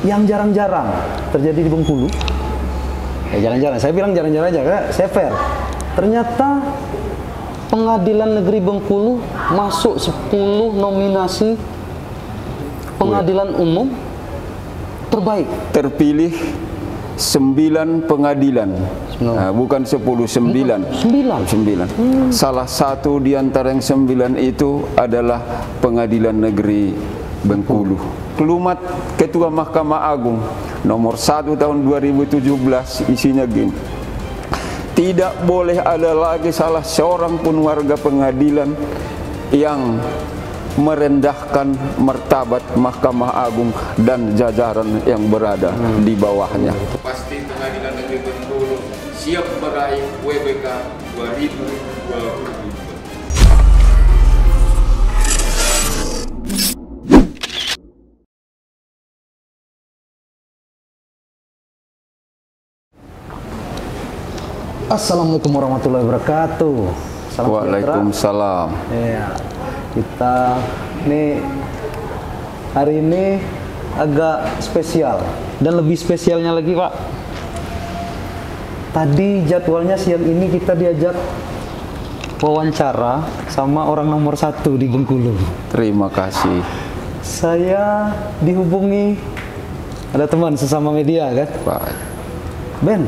yang jarang-jarang terjadi di Bengkulu. Jarang-jarang, saya bilang jarang-jarang aja karena saya fair. Ternyata Pengadilan Negeri Bengkulu masuk 10 nominasi pengadilan umum terbaik. Terpilih 9 pengadilan, bukan 10, 9. 9. Salah satu di antara yang 9 itu adalah Pengadilan Negeri Bengkulu. Kelumat Ketua Mahkamah Agung nomor 1 tahun 2017 isinya gini: tidak boleh ada lagi salah seorang pun warga pengadilan yang merendahkan martabat Mahkamah Agung dan jajaran yang berada di bawahnya. Pasti Pengadilan Negeri Bengkulu siap meraih WBK 2022. Assalamualaikum warahmatullahi wabarakatuh. Waalaikumsalam. Ya, kita hari ini agak spesial dan lebih spesialnya lagi, Pak. Tadi jadwalnya siang ini kita diajak wawancara sama orang nomor 1 di Bengkulu. Terima kasih. Saya dihubungi, ada teman sesama media kan, Pak Ben,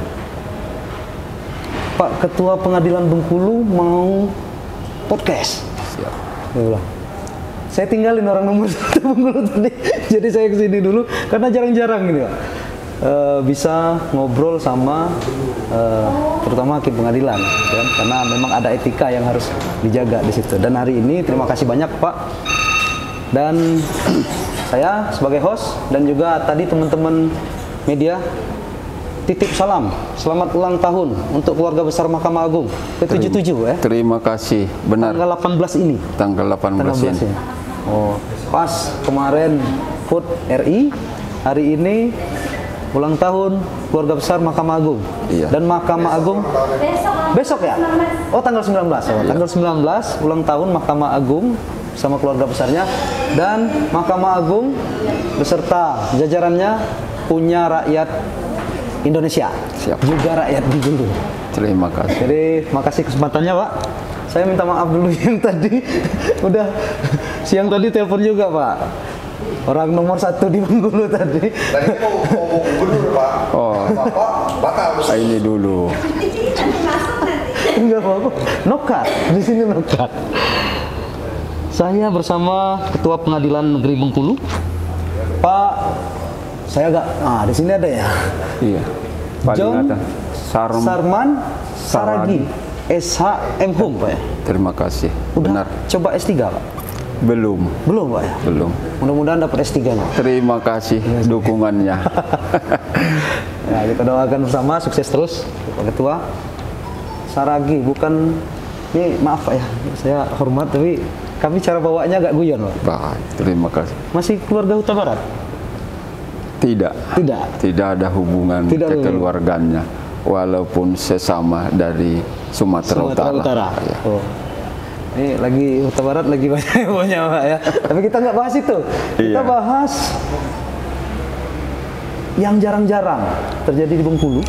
Pak Ketua Pengadilan Bengkulu mau podcast. Siap. Dia bilang, saya tinggalin orang nomor 1 Bengkulu tadi, jadi saya kesini dulu karena jarang-jarang ini, Pak, bisa ngobrol sama terutama hakim pengadilan, kan? Karena memang ada etika yang harus dijaga di situ. Dan hari ini terima kasih banyak, Pak. Dan saya sebagai host dan juga tadi teman-teman media titip salam, selamat ulang tahun untuk keluarga besar Mahkamah Agung ke-77 ya. Terima kasih, benar. Tanggal 18 ini. Tanggal 18 ini. Oh, pas kemarin HUT RI, hari ini ulang tahun keluarga besar Mahkamah Agung. Iya. Dan Mahkamah Agung besok ya? Oh, tanggal 19. Oh, tanggal 19 ulang tahun Mahkamah Agung sama keluarga besarnya, dan Mahkamah Agung beserta jajarannya punya rakyat Indonesia. Siap. Juga rakyat di Bengkulu. Terima kasih. Jadi makasih kesempatannya, Pak. Saya minta maaf dulu yang tadi udah siang tadi telepon juga, Pak. Orang nomor 1 di Bengkulu tadi. Tadi mau gubernur, Pak. Oh, Batal. ini dulu. Enggak apa-apa. Nokat di sini nokat. Saya bersama Ketua Pengadilan Negeri Bengkulu, Pak. Saya agak, di sini ada ya. Iya. Paling John atas. Sarman Saragi, SH MHum, Pak ya. Terima kasih. Udah Benar. coba S3, Pak? Belum. Belum, Pak ya. Belum. Mudah-mudahan dapat S3-nya. Terima kasih dukungannya. Ya, kita doakan bersama sukses terus, Pak Ketua. Saragi, bukan, ini maaf Pak ya, saya hormat tapi kami cara bawanya agak guyon, Pak. Baik, terima kasih. Masih keluarga Huta Barat? Tidak. Tidak. Tidak ada hubungan kekeluarganya, walaupun sesama dari Sumatera Utara. Ya. Oh. Ini lagi Huta Barat lagi banyak Pak ya. Tapi kita nggak bahas itu. Kita Iya. bahas yang jarang-jarang terjadi di Bengkulu.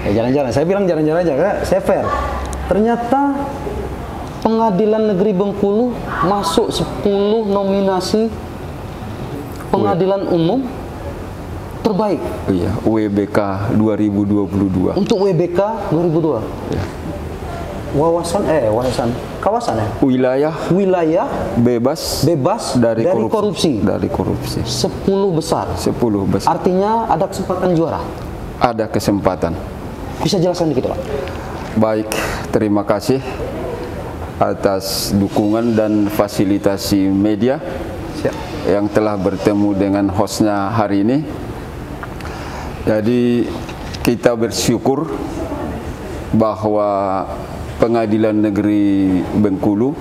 Jarang-jarang. Saya bilang jarang-jarang aja karena saya fair. Ternyata Pengadilan Negeri Bengkulu masuk 10 nominasi pengadilan umum terbaik. Iya, WBK 2022. Untuk WBK 2002. Ya. Kawasan ya? Wilayah Bebas dari korupsi. Dari korupsi. 10 besar. 10 besar. Artinya ada kesempatan juara. Ada kesempatan. Bisa jelaskan dikit, Pak? Baik, terima kasih atas dukungan dan fasilitasi media. Siap. Yang telah bertemu dengan hostnya hari ini. Jadi kita bersyukur bahwa Pengadilan Negeri Bengkulu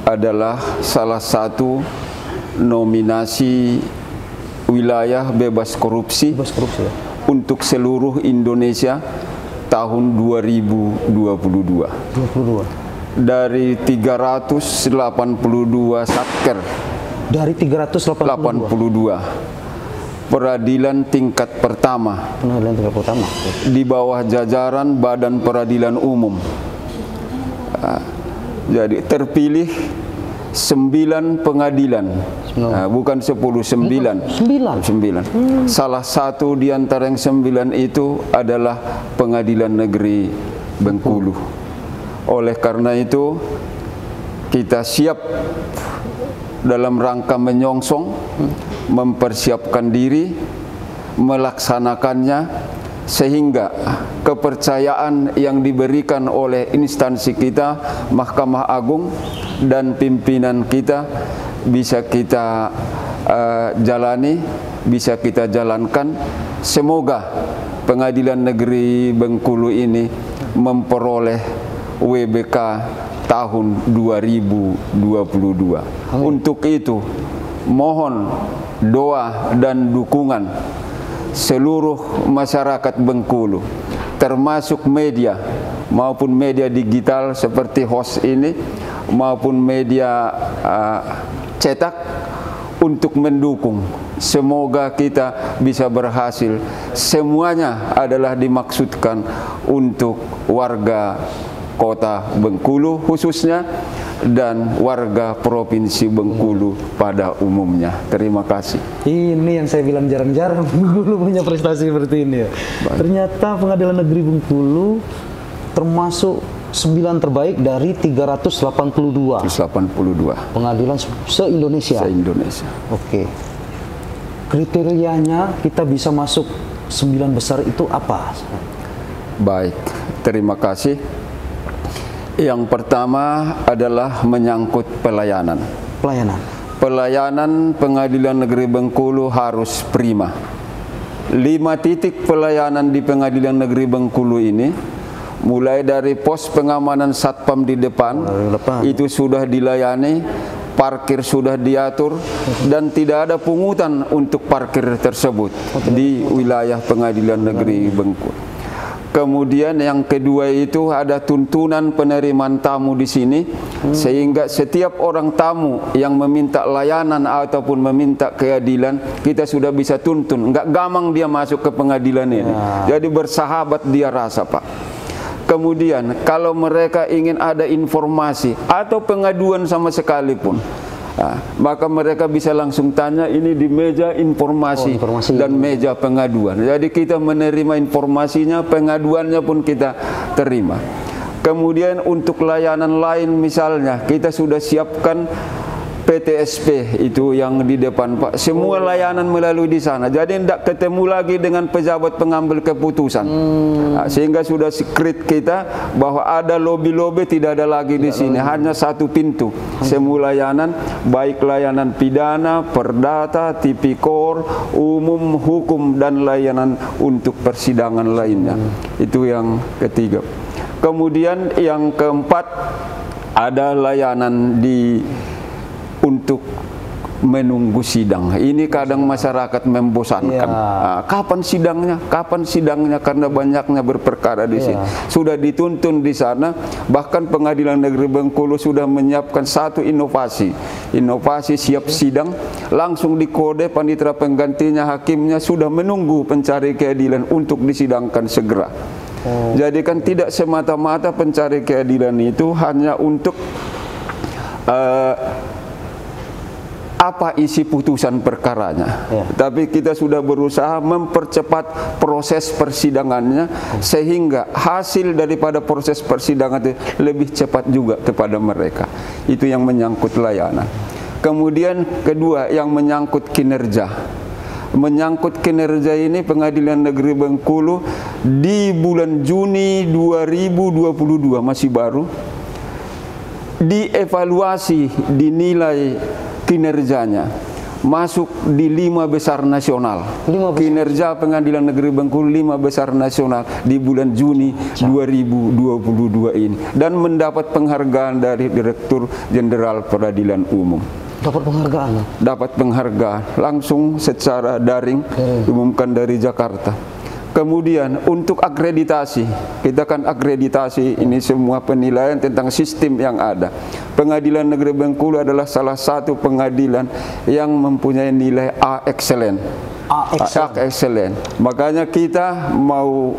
adalah salah satu nominasi wilayah bebas korupsi, ya? Untuk seluruh Indonesia tahun 2022. 22. Dari 382 satker. Dari 382. peradilan tingkat pertama Pengadilan tingkat pertama. di bawah jajaran Badan Peradilan Umum. Jadi terpilih 9 pengadilan, bukan 10, 9. 9. Salah satu di antara yang 9 itu adalah Pengadilan Negeri Bengkulu. Oleh karena itu kita siap dalam rangka menyongsong, mempersiapkan diri, melaksanakannya, sehingga kepercayaan yang diberikan oleh instansi kita, Mahkamah Agung dan pimpinan kita bisa kita jalani, bisa kita jalankan. Semoga Pengadilan Negeri Bengkulu ini memperoleh WBK tahun 2022. Untuk itu mohon doa dan dukungan seluruh masyarakat Bengkulu, termasuk media maupun media digital seperti host ini maupun media cetak, untuk mendukung. Semoga kita bisa berhasil. Semuanya adalah dimaksudkan untuk warga Kota Bengkulu khususnya dan warga Provinsi Bengkulu pada umumnya. Terima kasih. Ini yang saya bilang jarang-jarang Bengkulu punya prestasi seperti ini ya. Ternyata Pengadilan Negeri Bengkulu termasuk 9 terbaik dari 382 pengadilan se-Indonesia. Oke. Kriterianya kita bisa masuk 9 besar itu apa? Baik, terima kasih. Yang pertama adalah menyangkut pelayanan. Pelayanan Pengadilan Negeri Bengkulu harus prima. 5 titik pelayanan di Pengadilan Negeri Bengkulu ini, mulai dari pos pengamanan satpam di depan, itu sudah dilayani, parkir sudah diatur, dan tidak ada pungutan untuk parkir tersebut di wilayah Pengadilan Negeri Bengkulu. Kemudian yang kedua itu ada tuntunan penerimaan tamu di sini, sehingga setiap orang tamu yang meminta layanan ataupun meminta keadilan, kita sudah bisa tuntun. Enggak gampang dia masuk ke pengadilan ini. Jadi bersahabat dia rasa, Pak. Kemudian kalau mereka ingin ada informasi atau pengaduan sama sekalipun, maka mereka bisa langsung tanya ini di meja informasi dan meja pengaduan. Jadi kita menerima informasinya, pengaduannya pun kita terima. Kemudian untuk layanan lain misalnya kita sudah siapkan PTSP itu yang di depan, Pak. Semua layanan melalui di sana. Jadi tidak ketemu lagi dengan pejabat pengambil keputusan. Sehingga sudah secret kita bahwa ada lobby-lobby tidak ada lagi di sini. Hanya satu pintu. Semua layanan, baik layanan pidana, perdata, tipikor, umum, hukum, dan layanan untuk persidangan lainnya. Itu yang ketiga. Kemudian yang keempat ada layanan untuk menunggu sidang. Ini kadang masyarakat membosankan. Kapan sidangnya? Kapan sidangnya? Karena banyaknya berperkara di sini. Sudah dituntun di sana. Bahkan Pengadilan Negeri Bengkulu sudah menyiapkan satu inovasi. Inovasi siap sidang, langsung dikode panitera penggantinya, hakimnya sudah menunggu pencari keadilan untuk disidangkan segera. Jadi kan tidak semata-mata pencari keadilan itu hanya untuk apa isi putusan perkaranya, tapi kita sudah berusaha mempercepat proses persidangannya sehingga hasil daripada proses persidangan itu lebih cepat juga kepada mereka. Itu yang menyangkut layanan. Kemudian kedua yang menyangkut kinerja. Menyangkut kinerja ini Pengadilan Negeri Bengkulu di bulan Juni 2022 masih baru dievaluasi, dinilai kinerjanya masuk di 5 besar nasional. Kinerja Pengadilan Negeri Bengkulu 5 besar nasional di bulan Juni 2022 ini, dan mendapat penghargaan dari Direktur Jenderal Peradilan Umum. Dapat penghargaan? Dapat penghargaan langsung secara daring, diumumkan dari Jakarta. Kemudian untuk akreditasi, kita kan akreditasi ini semua penilaian tentang sistem yang ada. Pengadilan Negeri Bengkulu adalah salah satu pengadilan yang mempunyai nilai A excellent. hak excellent. Makanya kita mau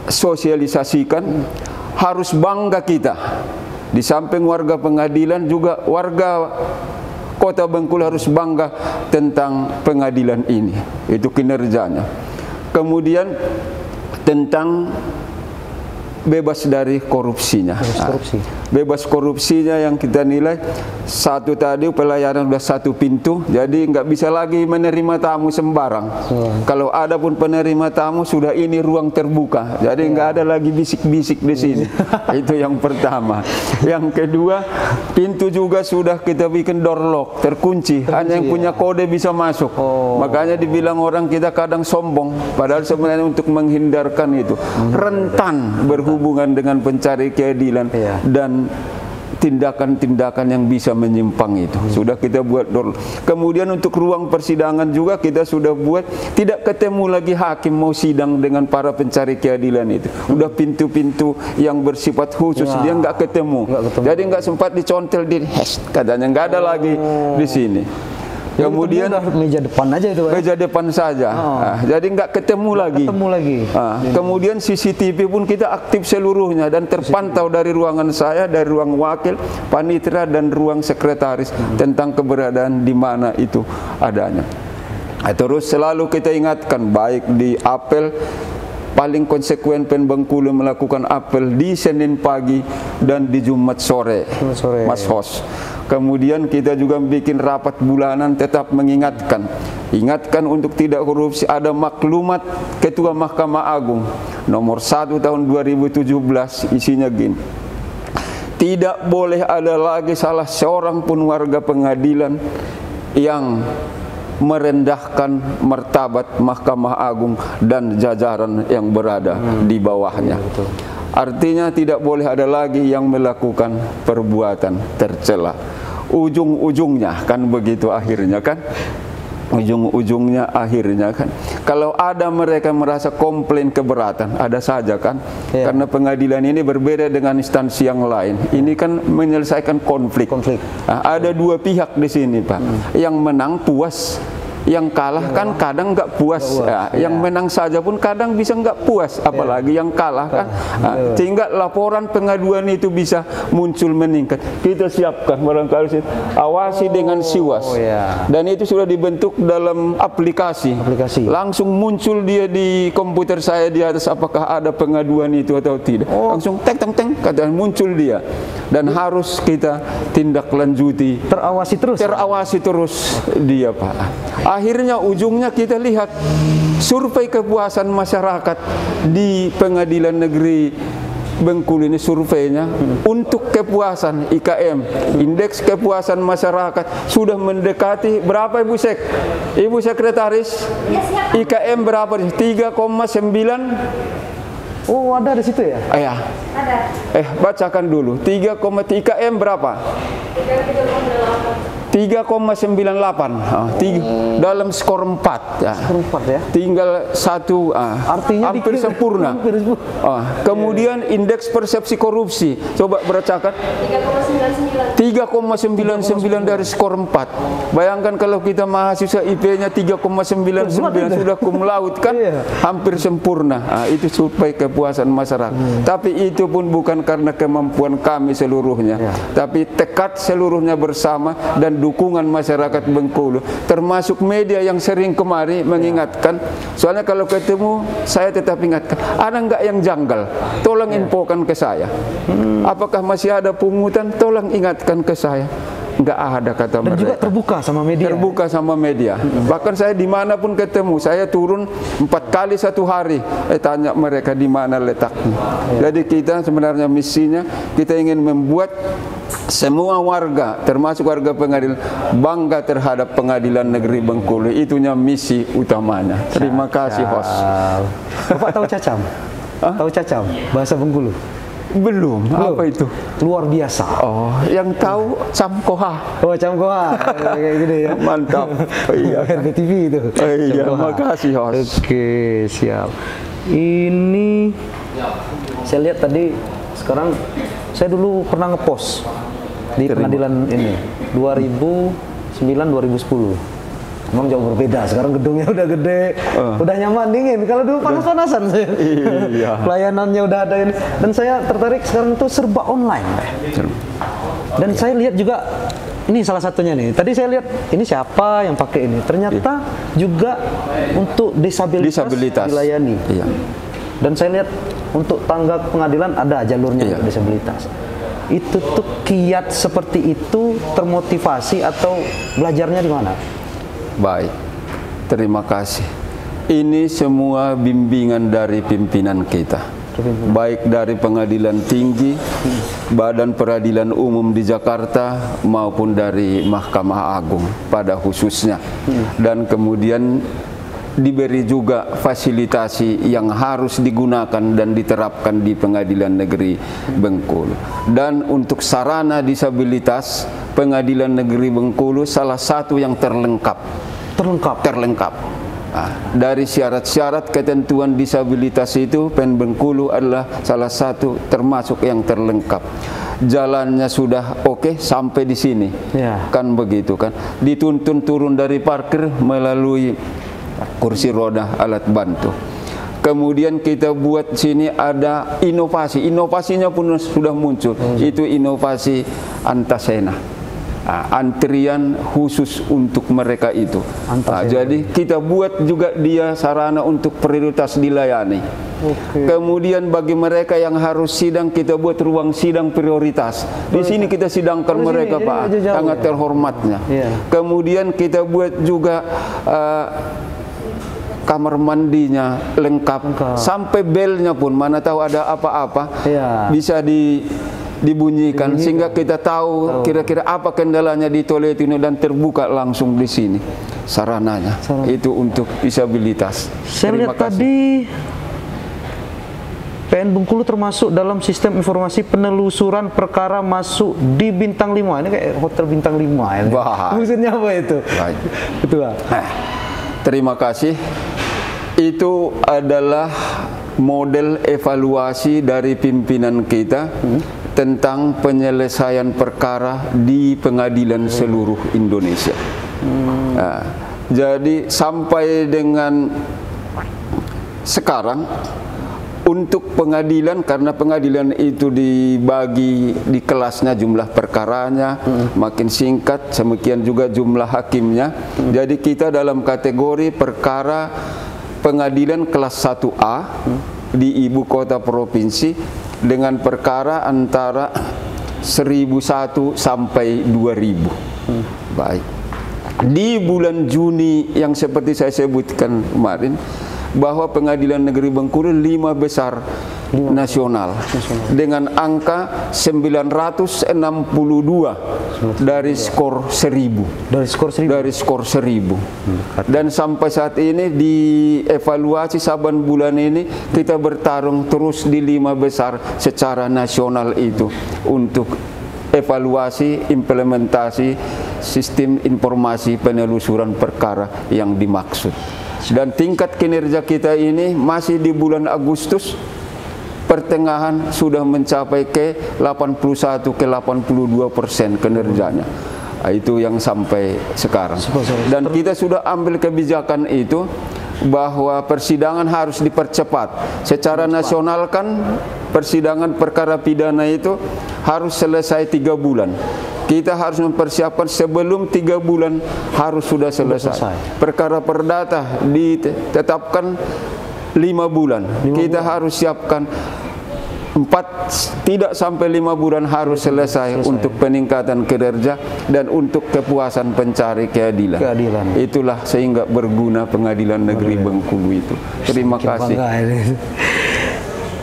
sosialisasikan, harus bangga kita. Di samping warga pengadilan juga warga Kota Bengkulu harus bangga tentang pengadilan ini. Itu kinerjanya. Kemudian tentang bebas dari korupsinya. Bebas korupsinya yang kita nilai satu tadi pelayanan sudah satu pintu, jadi nggak bisa lagi menerima tamu sembarang. Kalau ada pun penerima tamu sudah ini ruang terbuka, jadi nggak ada lagi bisik-bisik di sini. Itu yang pertama. Yang kedua, pintu juga sudah kita bikin door lock, terkunci, hanya yang punya kode bisa masuk. Makanya dibilang orang kita kadang sombong, padahal sebenarnya untuk menghindarkan itu rentan berhubungan dengan pencari keadilan dan tindakan-tindakan yang bisa menyimpang itu. Sudah kita buat door. Kemudian untuk ruang persidangan juga kita sudah buat, tidak ketemu lagi hakim mau sidang dengan para pencari keadilan itu. Udah pintu-pintu yang bersifat khusus dia nggak ketemu. Jadi nggak sempat dicontel di katanya nggak ada lagi di sini. Kemudian meja depan aja itu, meja depan saja. Jadi nggak ketemu lagi. Kemudian CCTV pun kita aktif seluruhnya dan terpantau dari ruangan saya, dari ruang wakil, panitera dan ruang sekretaris tentang keberadaan di mana itu adanya. Terus selalu kita ingatkan, baik di apel paling konsekuen PEN Bengkulu melakukan apel di Senin pagi dan di Jumat sore. Mas Hos. Kemudian kita juga bikin rapat bulanan tetap mengingatkan. Ingatkan untuk tidak korupsi. Ada maklumat Ketua Mahkamah Agung nomor 1 tahun 2017, isinya gini. Tidak boleh ada lagi salah seorang pun warga pengadilan yang merendahkan martabat Mahkamah Agung dan jajaran yang berada di bawahnya. Artinya tidak boleh ada lagi yang melakukan perbuatan tercela. Ujung-ujungnya kan begitu akhirnya kan. Ujung-ujungnya akhirnya kan. Kalau ada mereka merasa komplain keberatan, ada saja kan. Karena pengadilan ini berbeda dengan instansi yang lain. Ini kan menyelesaikan konflik. Nah, ada dua pihak di sini, Pak. Yang menang puas, yang kalah kan kadang nggak puas. Yang menang saja pun kadang bisa nggak puas, apalagi yang kalah kan. Sehingga laporan pengaduan itu bisa muncul meningkat. Kita siapkan barangkali awasi dengan siwas. Dan itu sudah dibentuk dalam aplikasi. Langsung muncul dia di komputer saya di atas apakah ada pengaduan itu atau tidak. Langsung teng katanya muncul dia. Dan harus kita tindak lanjuti. Terawasi terus dia, Pak. Akhirnya ujungnya kita lihat survei kepuasan masyarakat di Pengadilan Negeri Bengkulu ini, surveinya untuk kepuasan IKM, indeks kepuasan masyarakat sudah mendekati berapa Ibu Sekretaris? IKM berapa? 3,9. Oh, ada di situ ya? Ada. Bacakan dulu. 3, IKM berapa? 3,98 dalam skor 4 ya. Tinggal satu, artinya hampir sempurna. Kemudian indeks persepsi korupsi, coba bacakan. 3,99 dari skor 4. Bayangkan kalau kita mahasiswa IP-nya 3,99 sudah cum laude kan, hampir sempurna. Itu survei kepuasan masyarakat. Tapi itu pun bukan karena kemampuan kami seluruhnya, tapi tekad seluruhnya bersama dan dukungan masyarakat Bengkulu, termasuk media yang sering kemari mengingatkan. Soalnya kalau ketemu saya tetap ingatkan, ada nggak yang janggal, tolong infokan ke saya. Apakah masih ada pungutan, tolong ingatkan ke saya. Nggak ada kata mereka. Dan juga terbuka sama media. Terbuka sama media. Bahkan saya dimanapun ketemu, saya turun 4 kali 1 hari, tanya mereka di mana letaknya. Jadi kita sebenarnya misinya, kita ingin membuat semua warga, termasuk warga pengadilan, bangga terhadap Pengadilan Negeri Bengkulu. Itunya misi utamanya. Terima kasih, host. Bapak tahu cacam? Tahu cacam? Bahasa Bengkulu? Belum. Apa itu? Luar biasa. Oh, yang tahu Camkoha. Oh, Camkoha. Kayak gini ya. Mantap. Iya. RBTV itu. Iya, makasih, host. Oke, siap. Ini saya lihat tadi, sekarang saya dulu pernah ngepost di pengadilan ini 2009-2010. Memang jauh berbeda. Sekarang gedungnya udah gede, udah nyaman, dingin. Kalau dulu panas-panasan saya. Iya. Pelayanannya udah ada ini. Dan saya tertarik sekarang itu serba online. Dan saya lihat juga, ini salah satunya nih. Tadi saya lihat ini siapa yang pakai ini. Ternyata juga untuk disabilitas dilayani. Iya. Dan saya lihat untuk tangga pengadilan ada jalurnya untuk disabilitas. Itu tuh kiat seperti itu termotivasi atau belajarnya di mana? Baik, terima kasih. Ini semua bimbingan dari pimpinan kita, baik dari Pengadilan Tinggi, Badan Peradilan Umum di Jakarta, maupun dari Mahkamah Agung pada khususnya. Dan kemudian diberi juga fasilitasi yang harus digunakan dan diterapkan di Pengadilan Negeri Bengkulu. Dan untuk sarana disabilitas, Pengadilan Negeri Bengkulu salah satu yang terlengkap. Nah, dari syarat-syarat ketentuan disabilitas itu, PEN Bengkulu adalah salah satu termasuk yang terlengkap. Jalannya sudah oke sampai di sini, kan begitu kan? Dituntun turun dari parkir melalui kursi roda alat bantu. Kemudian kita buat sini ada inovasinya pun sudah muncul. Itu inovasi antasena. Antrian khusus untuk mereka itu. Jadi kita buat juga dia sarana untuk prioritas dilayani. Kemudian bagi mereka yang harus sidang, kita buat ruang sidang prioritas. Di sini kita sidangkan mereka, Pak, sangat terhormatnya. Kemudian kita buat juga kamar mandinya lengkap, sampai belnya pun mana tahu ada apa-apa bisa dibunyikan sehingga kita tahu kira-kira apa kendalanya di toilet ini dan terbuka langsung di sini sarananya. Itu untuk disabilitas. Saya lihat tadi PN Bengkulu termasuk dalam sistem informasi penelusuran perkara masuk di bintang 5. Ini kayak hotel bintang 5 ya. Maksudnya apa itu? Betul, Pak. Terima kasih. Itu adalah model evaluasi dari pimpinan kita tentang penyelesaian perkara di pengadilan seluruh Indonesia. Nah, jadi sampai dengan sekarang untuk pengadilan, karena pengadilan itu dibagi di kelasnya, jumlah perkaranya makin singkat, demikian juga jumlah hakimnya. Jadi kita dalam kategori perkara pengadilan kelas 1A di ibu kota provinsi dengan perkara antara 1.001 sampai 2.000. Baik. Di bulan Juni yang seperti saya sebutkan kemarin, bahwa Pengadilan Negeri Bengkulu 5 besar nasional dengan angka 962 dari skor 1000. Dari skor 1000. Dan sampai saat ini di evaluasi saban bulan ini kita bertarung terus di 5 besar secara nasional itu untuk evaluasi implementasi sistem informasi penelusuran perkara yang dimaksud. Dan tingkat kinerja kita ini masih di bulan Agustus pertengahan sudah mencapai ke 81 ke 82% kinerjanya. Itu yang sampai sekarang. Dan kita sudah ambil kebijakan itu bahwa persidangan harus dipercepat. Secara nasional kan persidangan perkara pidana itu harus selesai 3 bulan. Kita harus mempersiapkan sebelum 3 bulan harus sudah selesai. Perkara perdata ditetapkan 5 bulan. Kita harus siapkan 4, tidak sampai 5 bulan harus selesai untuk peningkatan kinerja dan untuk kepuasan pencari keadilan. Itulah sehingga berguna Pengadilan Negeri Bengkulu itu. Terima kasih.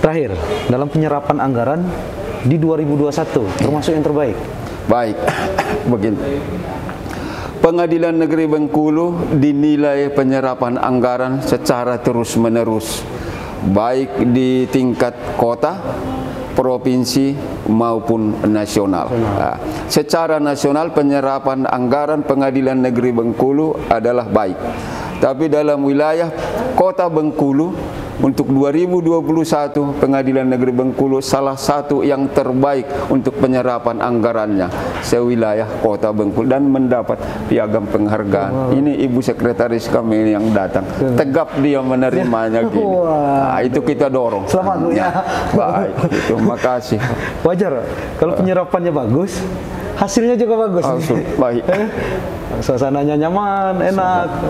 Terakhir, dalam penyerapan anggaran di 2021 termasuk yang terbaik. Baik, begini. Pengadilan Negeri Bengkulu dinilai penyerapan anggaran secara terus-menerus, baik di tingkat kota, provinsi maupun nasional. Nah, secara nasional penyerapan anggaran Pengadilan Negeri Bengkulu adalah baik. Tapi dalam wilayah Kota Bengkulu untuk 2021 Pengadilan Negeri Bengkulu salah satu yang terbaik untuk penyerapan anggarannya sewilayah Kota Bengkulu dan mendapat piagam penghargaan. Ini Ibu Sekretaris kami yang datang, tegap dia menerimanya gini. Nah, itu kita dorong. Selamat Bu ya. Baik, terima kasih. Wajar kalau penyerapannya bagus, hasilnya juga bagus. Baik. Suasananya nyaman, enak.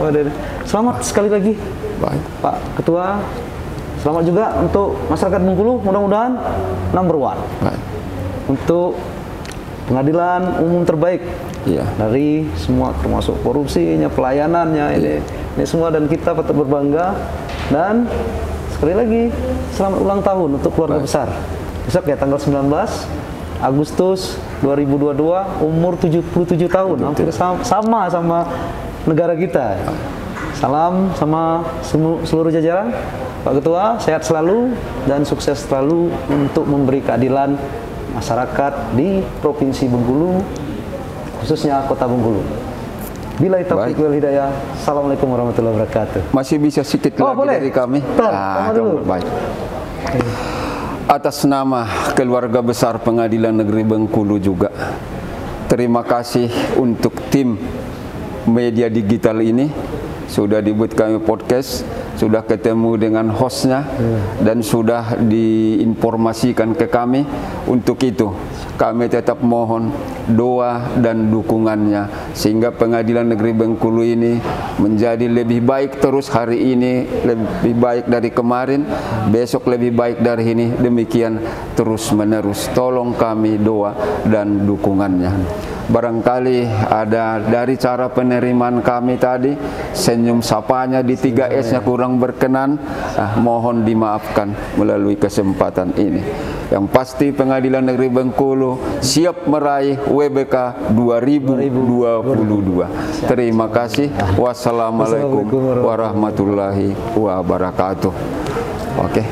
Selamat sekali lagi, Baik. Pak Ketua. Selamat juga untuk masyarakat Bengkulu, mudah-mudahan number one Baik. untuk pengadilan umum terbaik. Iya. Dari semua, termasuk korupsinya, pelayanannya, ini semua, dan kita patut berbangga. Dan sekali lagi selamat ulang tahun untuk keluarga besar. Besok ya tanggal 19 Agustus 2022, umur 77 tahun, hampir sama negara kita. Salam sama seluruh jajaran. Pak Ketua, sehat selalu dan sukses selalu untuk memberi keadilan masyarakat di Provinsi Bengkulu, khususnya Kota Bengkulu. Billahi taufiq wal hidayah. Assalamualaikum warahmatullahi wabarakatuh. Masih bisa sedikit lagi boleh dari kami. dulu. Baik. Atas nama keluarga besar Pengadilan Negeri Bengkulu juga, terima kasih untuk tim media digital ini. Sudah dibuat kami podcast, sudah ketemu dengan hostnya, dan sudah diinformasikan ke kami. Untuk itu kami tetap mohon doa dan dukungannya sehingga Pengadilan Negeri Bengkulu ini menjadi lebih baik terus. Hari ini lebih baik dari kemarin, besok lebih baik dari ini, demikian terus menerus. Tolong kami doa dan dukungannya. Barangkali ada dari cara penerimaan kami tadi, senyum sapanya di 3S-nya kurang berkenan, mohon dimaafkan melalui kesempatan ini. Yang pasti Pengadilan Negeri Bengkulu siap meraih WBK 2022. Terima kasih. Wassalamualaikum warahmatullahi wabarakatuh. Oke.